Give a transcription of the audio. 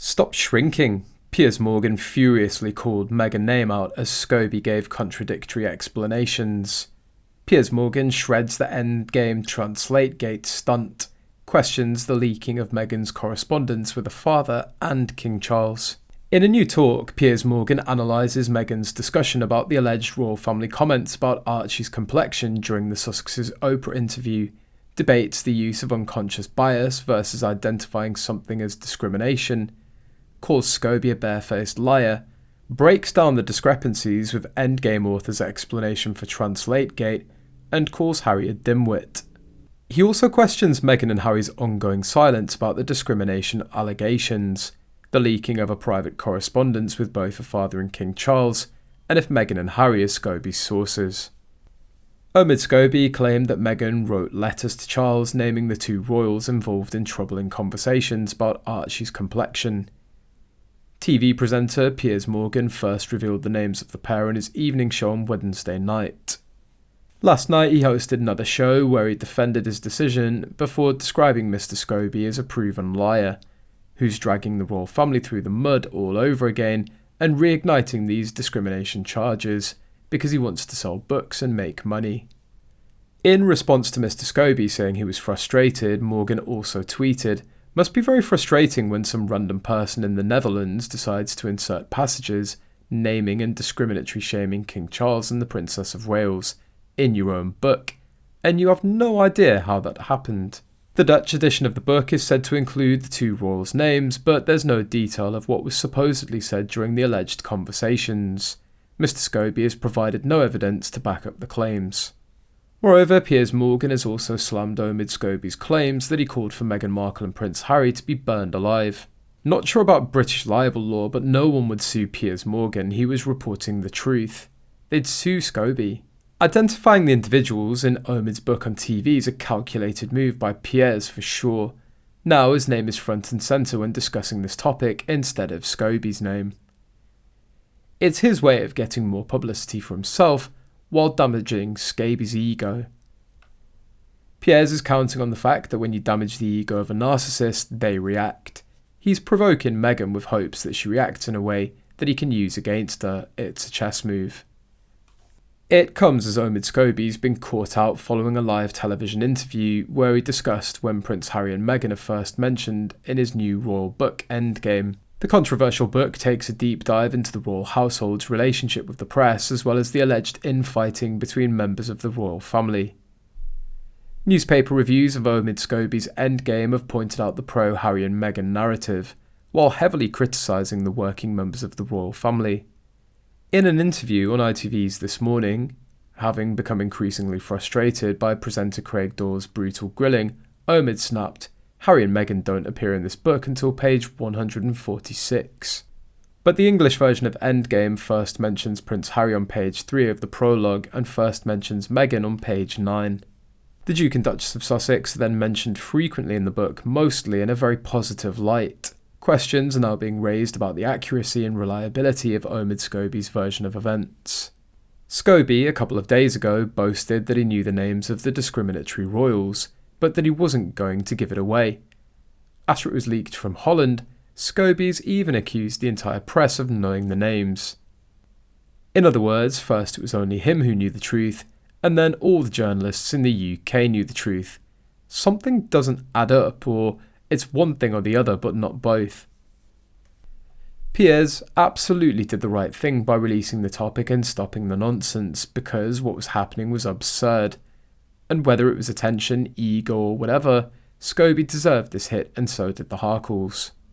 Stop shrinking, Piers Morgan furiously called Meghan name out as Scobie gave contradictory explanations. Piers Morgan shreds the Endgame TranslateGate stunt, questions the leaking of Meghan's correspondence with her father and King Charles. In a new talk, Piers Morgan analyses Meghan's discussion about the alleged royal family comments about Archie's complexion during the Sussexes' Oprah interview, debates the use of unconscious bias versus identifying something as discrimination, calls Scobie a barefaced liar, breaks down the discrepancies with Endgame author's explanation for TranslateGate, and calls Harry a dimwit. He also questions Meghan and Harry's ongoing silence about the discrimination allegations, the leaking of a private correspondence with both her father and King Charles, and if Meghan and Harry are Scobie's sources. Omid Scobie claimed that Meghan wrote letters to Charles naming the two royals involved in troubling conversations about Archie's complexion. TV presenter Piers Morgan first revealed the names of the pair in his evening show on Wednesday night. Last night he hosted another show where he defended his decision before describing Mr. Scobie as a proven liar, who's dragging the royal family through the mud all over again and reigniting these discrimination charges because he wants to sell books and make money. In response to Mr. Scobie saying he was frustrated, Morgan also tweeted, "Must be very frustrating when some random person in the Netherlands decides to insert passages naming and discriminatory shaming King Charles and the Princess of Wales in your own book, and you have no idea how that happened." The Dutch edition of the book is said to include the two royals' names, but there's no detail of what was supposedly said during the alleged conversations. Mr. Scobie has provided no evidence to back up the claims. Moreover, Piers Morgan has also slammed Omid Scobie's claims that he called for Meghan Markle and Prince Harry to be burned alive. Not sure about British libel law, but no one would sue Piers Morgan. He was reporting the truth. They'd sue Scobie. Identifying the individuals in Omid's book on TV is a calculated move by Piers for sure. Now his name is front and centre when discussing this topic instead of Scobie's name. It's his way of getting more publicity for himself while damaging Scobie's ego. Piers is counting on the fact that when you damage the ego of a narcissist, they react. He's provoking Meghan with hopes that she reacts in a way that he can use against her. It's a chess move. It comes as Omid Scobie's been caught out following a live television interview where he discussed when Prince Harry and Meghan are first mentioned in his new royal book Endgame. The controversial book takes a deep dive into the royal household's relationship with the press as well as the alleged infighting between members of the royal family. Newspaper reviews of Omid Scobie's Endgame have pointed out the pro-Harry and Meghan narrative, while heavily criticising the working members of the royal family. In an interview on ITV's This Morning, having become increasingly frustrated by presenter Craig Dawes' brutal grilling, Omid snapped, "Harry and Meghan don't appear in this book until page 146. But the English version of Endgame first mentions Prince Harry on page 3 of the prologue and first mentions Meghan on page 9. The Duke and Duchess of Sussex are then mentioned frequently in the book, mostly in a very positive light. Questions are now being raised about the accuracy and reliability of Omid Scobie's version of events. Scobie, a couple of days ago, boasted that he knew the names of the discriminatory royals, but that he wasn't going to give it away. After it was leaked from Holland, Scobie's even accused the entire press of knowing the names. In other words, first it was only him who knew the truth, and then all the journalists in the UK knew the truth. Something doesn't add up, or it's one thing or the other, but not both. Piers absolutely did the right thing by releasing the topic and stopping the nonsense, because what was happening was absurd. And whether it was attention, ego, or whatever, Scobie deserved this hit and so did the Harkles.